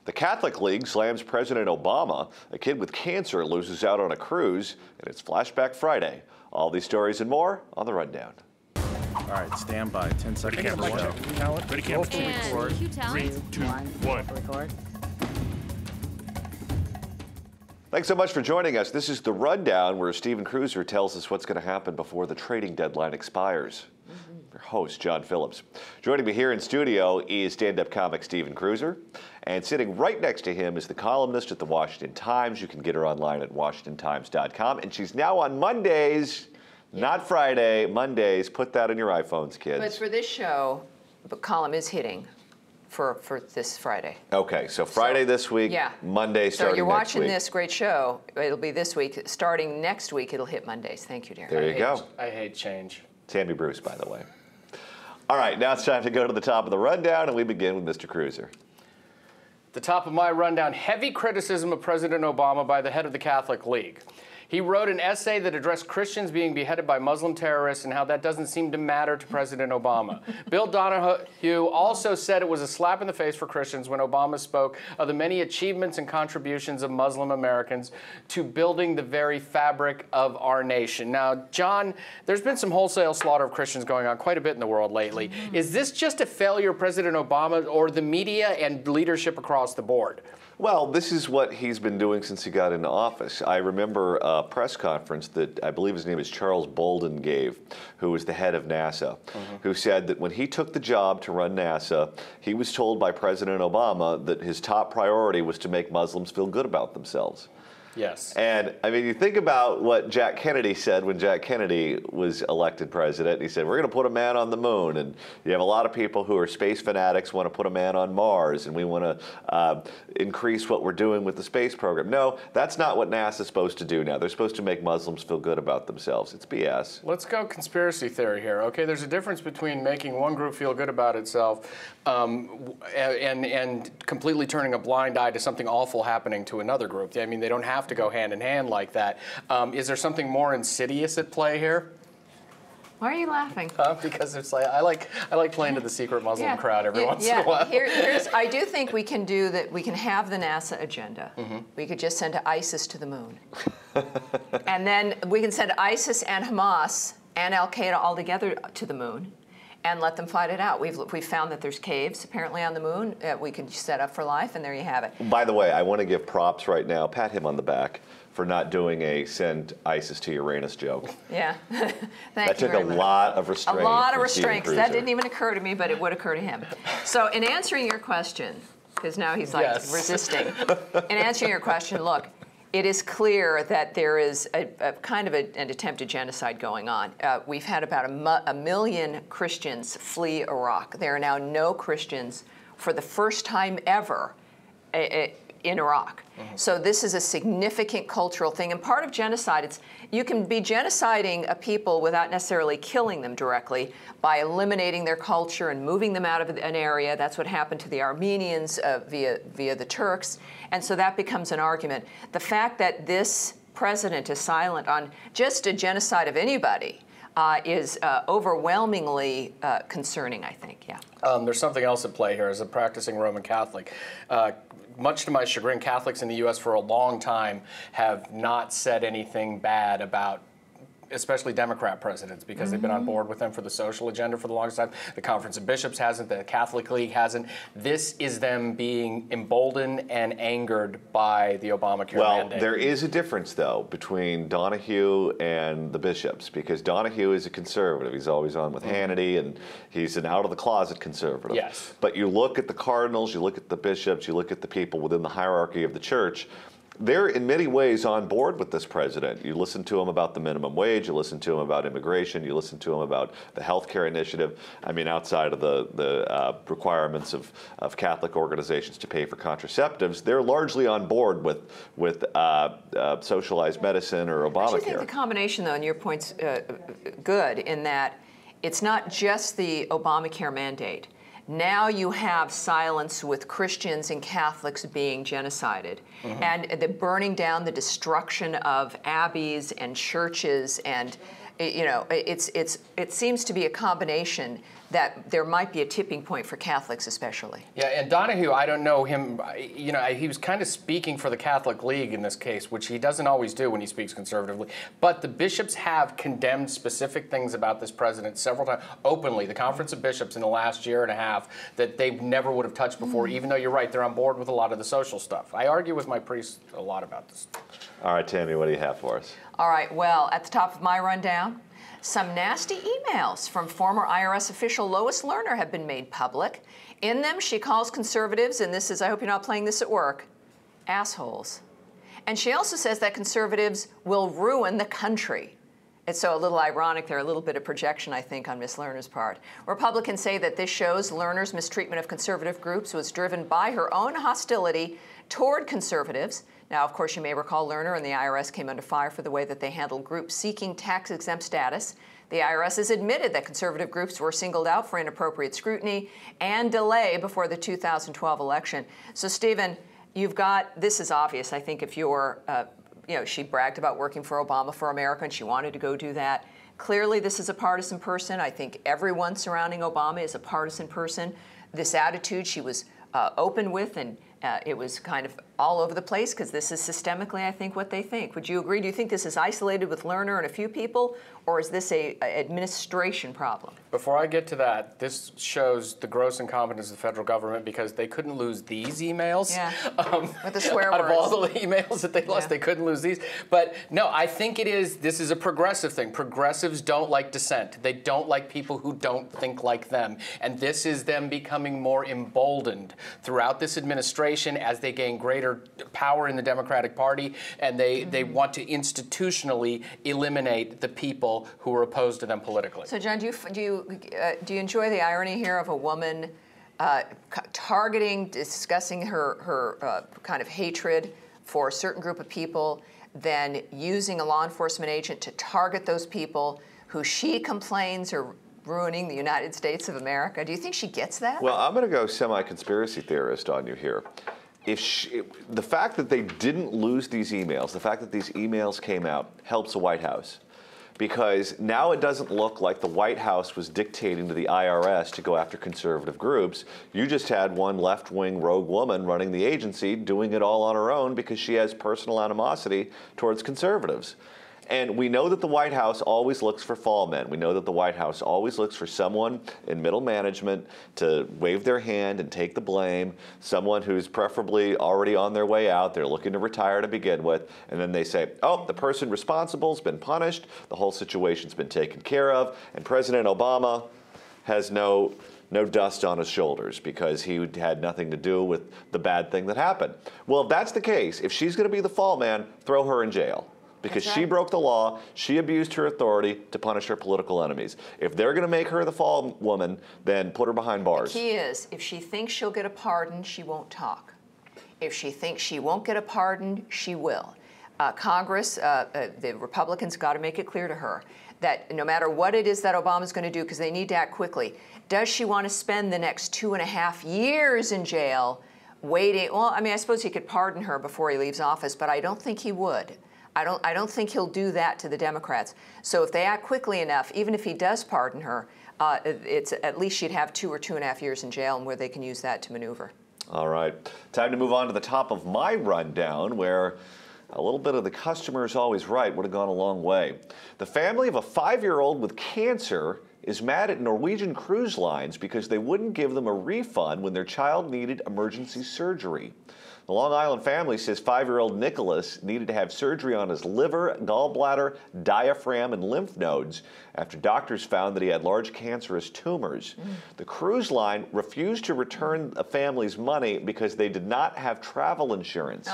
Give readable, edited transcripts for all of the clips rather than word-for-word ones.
The Catholic League slams President Obama. A kid with cancer loses out on a cruise, and it's Flashback Friday. All these stories and more on the Rundown. All right, stand by. 10 seconds. Camera one. Ready, camera two. Record. 3, 2, 1. Record. Thanks so much for joining us. This is the Rundown, where Stephen Cruiser tells us what's going to happen before the trading deadline expires. Your host, John Phillips. Joining me here in studio is stand-up comic Stephen Cruiser. And sitting right next to him is the columnist at the Washington Times. You can get her online at WashingtonTimes.com. And she's now on Mondays, not Friday, Mondays. Put that on your iPhones, kids. But for this show, the column is hitting for this Friday. Okay, so Friday this week, yeah. Monday starting next week. So you're watching this great show. It'll be this week. Starting next week, it'll hit Mondays. Thank you, dear. There you go. I hate change. Tammy Bruce, by the way. All right, now it's time to go to the top of the Rundown, and we begin with Mr. Cruiser. The top of my rundown, heavy criticism of President Obama by the head of the Catholic League. He wrote an essay that addressed Christians being beheaded by Muslim terrorists and how that doesn't seem to matter to President Obama. Bill Donahue also said it was a slap in the face for Christians when Obama spoke of the many achievements and contributions of Muslim Americans to building the very fabric of our nation. Now, John, there's been some wholesale slaughter of Christians going on quite a bit in the world lately. Is this just a failure of President Obama or the media and leadership across the board? Well, this is what he's been doing since he got into office. I remember a press conference that I believe his name is Charles Bolden gave, who was the head of NASA, who said that when he took the job to run NASA, he was told by President Obama that his top priority was to make Muslims feel good about themselves. Yes. And, I mean, you think about what Jack Kennedy said when Jack Kennedy was elected president. He said, we're going to put a man on the moon. And you have a lot of people who are space fanatics, want to put a man on Mars, and we want to increase what we're doing with the space program. No, that's not what NASA's supposed to do now. They're supposed to make Muslims feel good about themselves. It's BS. Let's go conspiracy theory here. Okay, there's a difference between making one group feel good about itself and completely turning a blind eye to something awful happening to another group. I mean, they don't have to go hand in hand like that. Is there something more insidious at play here? Why are you laughing? Because it's like I like playing to the secret Muslim crowd every once in a while. I do think we can do that. We can have the NASA agenda. We could just send ISIS to the moon, and then we can send ISIS and Hamas and Al Qaeda all together to the moon, and let them fight it out. We've found that there's caves apparently on the moon we can set up for life, and there you have it. By the way, I want to give props right now, pat him on the back, for not doing a send ISIS to Uranus joke. Yeah, that took a lot of restraint. A lot of restraint. That didn't even occur to me, but it would occur to him. So in answering your question, because now he's like resisting, in answering your question, look, it is clear that there is a kind of an attempted genocide going on. We've had about a million Christians flee Iraq. There are now no Christians for the first time ever in Iraq. So this is a significant cultural thing. And part of genocide, you can be genociding a people without necessarily killing them directly by eliminating their culture and moving them out of an area. That's what happened to the Armenians via the Turks. And so that becomes an argument. The fact that this president is silent on just a genocide of anybody is overwhelmingly concerning, I think, yeah. There's something else at play here as a practicing Roman Catholic. Much to my chagrin, Catholics in the U.S. for a long time have not said anything bad about especially Democrat presidents because they've been on board with them for the social agenda for the longest time. The Conference of Bishops hasn't. The Catholic League hasn't. This is them being emboldened and angered by the Obamacare mandate. Well, there is a difference, though, between Donahue and the bishops, because Donahue is a conservative. He's always on with Hannity, and he's an out-of-the-closet conservative. Yes. But you look at the cardinals, you look at the bishops, you look at the people within the hierarchy of the church, they're in many ways on board with this president. You listen to him about the minimum wage, you listen to him about immigration, you listen to him about the healthcare initiative. I mean, outside of the requirements of Catholic organizations to pay for contraceptives, they're largely on board with socialized medicine or Obamacare. I think the combination, though, and your point's good in that it's not just the Obamacare mandate. Now you have silence with Christians and Catholics being genocided, and the burning down, the destruction of abbeys and churches, and it seems to be a combination that there might be a tipping point for Catholics especially. Yeah, and Donahue, I don't know him, you know, he was kind of speaking for the Catholic League in this case, which he doesn't always do when he speaks conservatively. But the bishops have condemned specific things about this president several times, openly, the Conference of Bishops in the last year and a half, that they never would have touched before, even though you're right, they're on board with a lot of the social stuff. I argue with my priests a lot about this. All right, Tammy, what do you have for us? All right, well, at the top of my rundown, some nasty emails from former IRS official Lois Lerner have been made public. In them, she calls conservatives, and this is, I hope you're not playing this at work, assholes. And she also says that conservatives will ruin the country. It's so a little ironic there, a little bit of projection, I think, on Ms. Lerner's part. Republicans say that this shows Lerner's mistreatment of conservative groups was driven by her own hostility toward conservatives. Now, of course, you may recall Lerner and the IRS came under fire for the way that they handled groups seeking tax-exempt status. The IRS has admitted that conservative groups were singled out for inappropriate scrutiny and delay before the 2012 election. So, Stephen, you've got, this is obvious, I think, if you're, you know, she bragged about working for Obama for America and she wanted to go do that. Clearly, this is a partisan person. I think everyone surrounding Obama is a partisan person. This attitude she was open with, and it was kind of all over the place because this is systemically, I think, what they think. Would you agree? Do you think this is isolated with Lerner and a few people, or is this a administration problem? Before I get to that, this shows the gross incompetence of the federal government because they couldn't lose these emails. Yeah, with the swear out words. of all the emails that they lost, they couldn't lose these. But no, I think this is a progressive thing. Progressives don't like dissent. They don't like people who don't think like them. And this is them becoming more emboldened throughout this administration as they gain greater power in the Democratic Party, and they want to institutionally eliminate the people who are opposed to them politically. So, John, do you enjoy the irony here of a woman targeting, discussing her kind of hatred for a certain group of people, then using a law enforcement agent to target those people who she complains are ruining the United States of America? Do you think she gets that? Well, I'm going to go semi-conspiracy theorist on you here. The fact that they didn't lose these emails, the fact that these emails came out, helps the White House. Because now it doesn't look like the White House was dictating to the IRS to go after conservative groups. You just had one left-wing rogue woman running the agency doing it all on her own because she has personal animosity towards conservatives. And we know that the White House always looks for fall men. We know that the White House always looks for someone in middle management to wave their hand and take the blame, someone who's preferably already on their way out. They're looking to retire to begin with. And then they say, oh, the person responsible has been punished. The whole situation's been taken care of. And President Obama has no dust on his shoulders because he had nothing to do with the bad thing that happened. Well, if that's the case, if she's going to be the fall man, throw her in jail. Because she broke the law, she abused her authority to punish her political enemies. If they're going to make her the fall woman, then put her behind bars. The key is, if she thinks she'll get a pardon, she won't talk. If she thinks she won't get a pardon, she will. Congress, the Republicans got to make it clear to her that no matter what it is that Obama's going to do, because they need to act quickly, does she want to spend the next 2.5 years in jail waiting? Well, I mean, I suppose he could pardon her before he leaves office, but I don't think he would. I don't think he'll do that to the Democrats. So if they act quickly enough, even if he does pardon her, it's at least she'd have 2 or 2.5 years in jail, and where they can use that to maneuver. All right. Time to move on to the top of my rundown, where a little bit of the customer is always right would have gone a long way. The family of a 5-year-old with cancer is mad at Norwegian cruise lines because they wouldn't give them a refund when their child needed emergency surgery. The Long Island family says 5-year-old Nicholas needed to have surgery on his liver, gallbladder, diaphragm, and lymph nodes after doctors found that he had large cancerous tumors. The cruise line refused to return the family's money because they did not have travel insurance.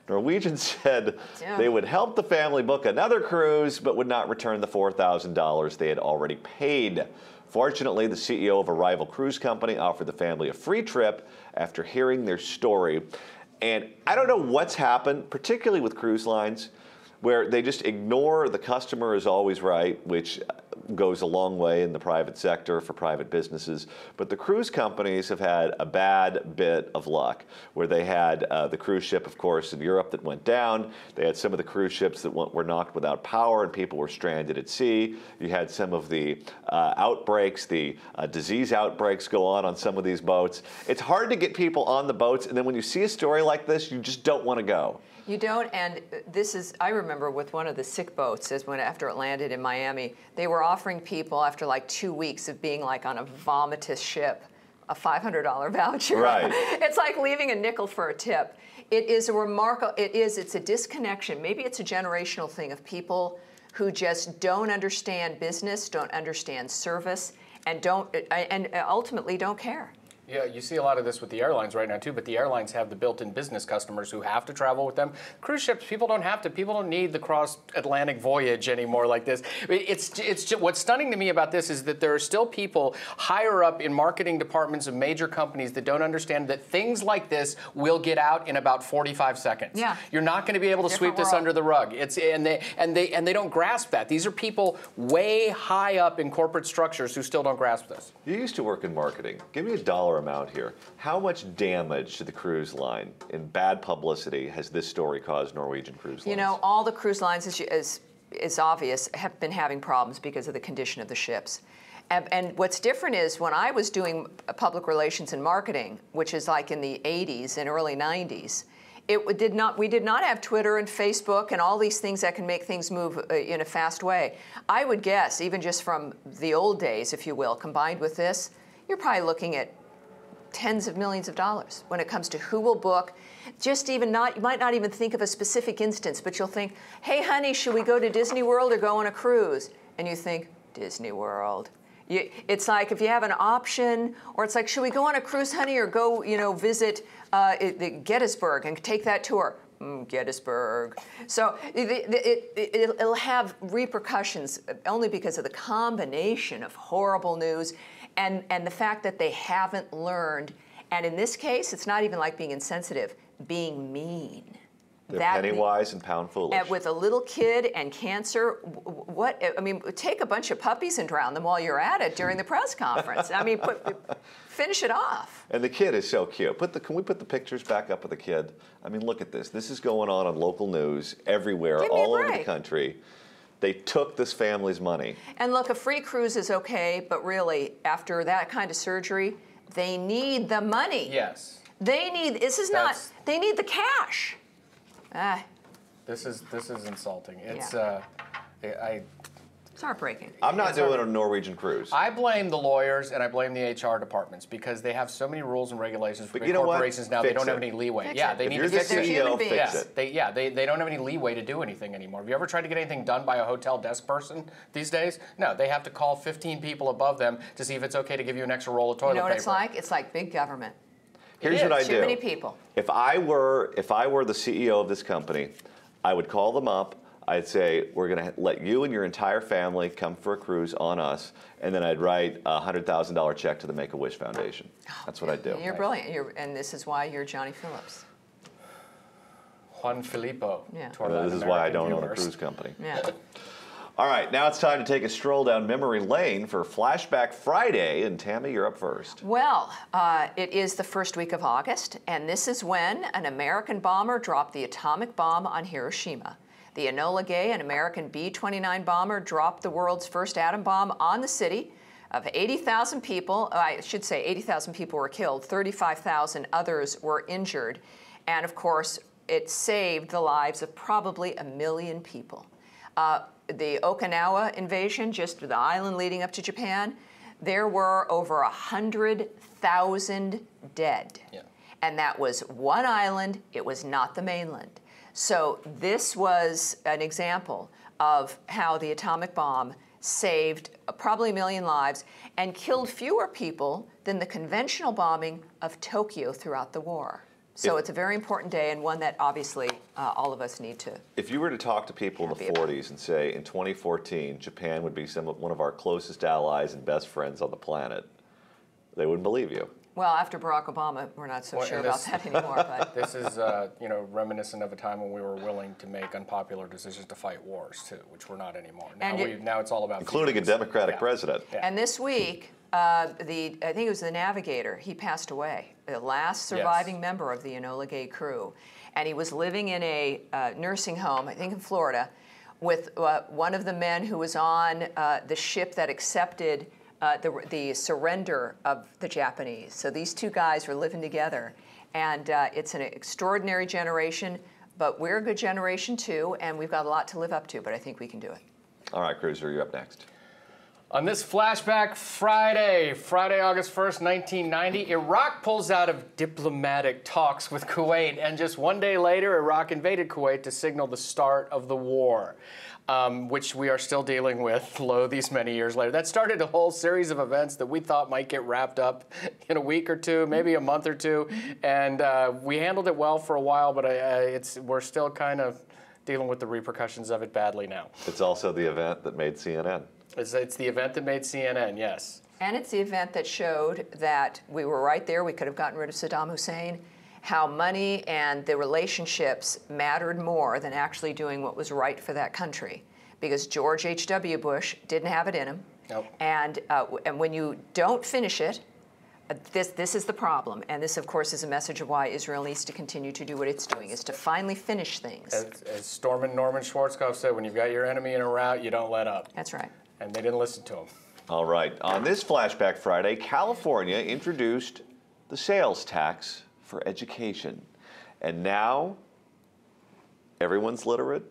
Norwegian said they would help the family book another cruise, but would not return the $4,000 they had already paid. Fortunately, the CEO of a rival cruise company offered the family a free trip after hearing their story. And I don't know what's happened, particularly with cruise lines, where they just ignore the customer is always right, which goes a long way in the private sector for private businesses, but the cruise companies have had a bad bit of luck, where they had the cruise ship, of course, in Europe that went down. They had some of the cruise ships that were knocked without power and people were stranded at sea. You had some of the outbreaks, the disease outbreaks go on some of these boats. It's hard to get people on the boats, and then when you see a story like this, you just don't want to go. You don't, and this is, I remember with one of the sick boats, after it landed in Miami, they were offering people after like 2 weeks of being like on a vomitous ship, a $500 voucher. Right. It's like leaving a nickel for a tip. It is a remarkable, it's a disconnection. Maybe it's a generational thing of people who just don't understand business, don't understand service, and ultimately don't care. Yeah, you see a lot of this with the airlines right now too, but the airlines have the built-in business customers who have to travel with them. Cruise ships, people don't have to. People don't need the cross-Atlantic voyage anymore like this. It's just, what's stunning to me about this is that there are still people higher up in marketing departments of major companies that don't understand that things like this will get out in about 45 seconds. Yeah. You're not going to be able to sweep this under the rug. And they don't grasp that. These are people way high up in corporate structures who still don't grasp this. You used to work in marketing. Give me a dollar amount here. How much damage to the cruise line in bad publicity has this story caused Norwegian Cruise Lines? You know, all the cruise lines, is obvious, have been having problems because of the condition of the ships. And what's different is when I was doing public relations and marketing, which is like in the 80s and early 90s, we did not have Twitter and Facebook and all these things that can make things move in a fast way. I would guess, even just from the old days, if you will, combined with this, you're probably looking at tens of millions of dollars when it comes to who will book. You might not even think of a specific instance, but you'll think, hey, honey, should we go to Disney World or go on a cruise? And you think, Disney World. It's like if you have an option, or it's like, should we go on a cruise, honey, or go, visit Gettysburg and take that tour? Gettysburg. So it'll have repercussions only because of the combination of horrible news and the fact that they haven't learned. And in this case, it's not even like being insensitive, being mean. They're penny wise and pound foolish. With a little kid and cancer, take a bunch of puppies and drown them while you're at it during the press conference. I mean, finish it off. And the kid is so cute. Can we put the pictures back up of the kid? I mean, look at this. This is going on local news everywhere, all over the country. They took this family's money. And look, a free cruise is okay, but really, after that kind of surgery, they need the money. Yes. They need, they need the cash. This is insulting. It's it's heartbreaking. I'm not doing a Norwegian cruise. I blame the lawyers and I blame the HR departments because they have so many rules and regulations for big corporations now. They don't have any leeway. They need to fix it. If you're the CEO, fix it. They don't have any leeway to do anything anymore. Have you ever tried to get anything done by a hotel desk person these days? No, they have to call 15 people above them to see if it's okay to give you an extra roll of toilet paper. You know what it's like? It's like big government. Here's what I do. Too many people. If I were the CEO of this company, I would call them up. I'd say, we're going to let you and your entire family come for a cruise on us, and then I'd write a $100,000 check to the Make-A-Wish Foundation. That's what I'd do. You're brilliant, and this is why you're Johnny Phillips. Juan Filippo. Yeah. This is why I don't own a cruise company. Yeah. All right, now it's time to take a stroll down memory lane for Flashback Friday, and Tammy, you're up first. Well, it is the first week of August, and this is when an American bomber dropped the atomic bomb on Hiroshima. The Enola Gay, an American B-29 bomber, dropped the world's first atom bomb on the city. Of 80,000 people, I should say 80,000 people were killed, 35,000 others were injured, and of course, it saved the lives of probably 1 million people. The Okinawa invasion, just the island leading up to Japan, there were over 100,000 dead. Yeah. And that was one island, it was not the mainland. So this was an example of how the atomic bomb saved probably 1 million lives and killed fewer people than the conventional bombing of Tokyo throughout the war. So it's a very important day and one that obviously all of us need to. If you were to talk to people in the 40s and say in 2014 Japan would be one of our closest allies and best friends on the planet, they wouldn't believe you. Well, after Barack Obama, we're not so sure about that anymore. But This is, reminiscent of a time when we were willing to make unpathetic decisions to fight wars too, which we're not anymore. Now it's all about including a Democratic president. Yeah. And this week, I think it was the Navigator. He passed away, the last surviving member of the Enola Gay crew, and he was living in a nursing home, I think in Florida, with one of the men who was on the ship that accepted the surrender of the Japanese. So these two guys were living together, and it's an extraordinary generation, but we're a good generation too, and we've got a lot to live up to, but I think we can do it. All right, Cruiser, you're up next. On this flashback Friday, August 1st, 1990, Iraq pulls out of diplomatic talks with Kuwait, and just one day later, Iraq invaded Kuwait to signal the start of the war, which we are still dealing with, these many years later. That started a whole series of events that we thought might get wrapped up in a week or two, maybe a month or two, and we handled it well for a while, but we're still kind of dealing with the repercussions of it badly now. It's also the event that made CNN. It's the event that made CNN, yes. And it's the event that showed that we were right there. We could have gotten rid of Saddam Hussein, how money and the relationships mattered more than actually doing what was right for that country. Because George H.W. Bush didn't have it in him. Nope. And when you don't finish it, this is the problem. And this, of course, is a message of why Israel needs to continue to do what it's doing, is to finally finish things. As Stormin Norman Schwarzkopf said, when you've got your enemy in a rout, you don't let up. That's right. And they didn't listen to him. All right. On this Flashback Friday, California introduced the sales tax for education. And now everyone's literate.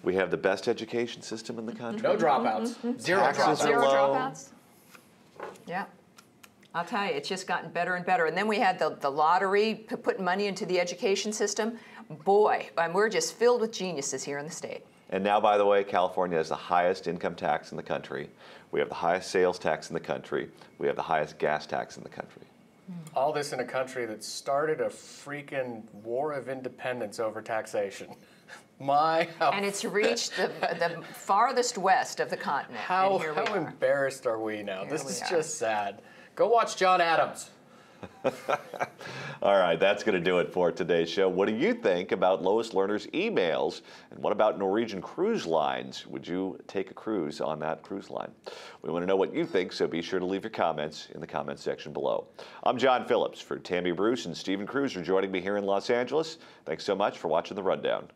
We have the best education system in the country. No dropouts. Zero Taxes dropouts. are Zero low. dropouts? Yeah. I'll tell you, it's just gotten better and better. And then we had the lottery, putting money into the education system. Boy, we're just filled with geniuses here in the state. And now, by the way, California has the highest income tax in the country. We have the highest sales tax in the country. We have the highest gas tax in the country. All this in a country that started a freaking war of independence over taxation. And it's reached the farthest west of the continent. How and here we are. embarrassed are we now? Here This we is are. just sad. Go watch John Adams. All right, that's going to do it for today's show. What do you think about Lois Lerner's emails? And what about Norwegian Cruise Lines? Would you take a cruise on that cruise line? We want to know what you think, so be sure to leave your comments in the comments section below. I'm John Phillips for Tammy Bruce and Stephen Cruiser joining me here in Los Angeles. Thanks so much for watching The Rundown.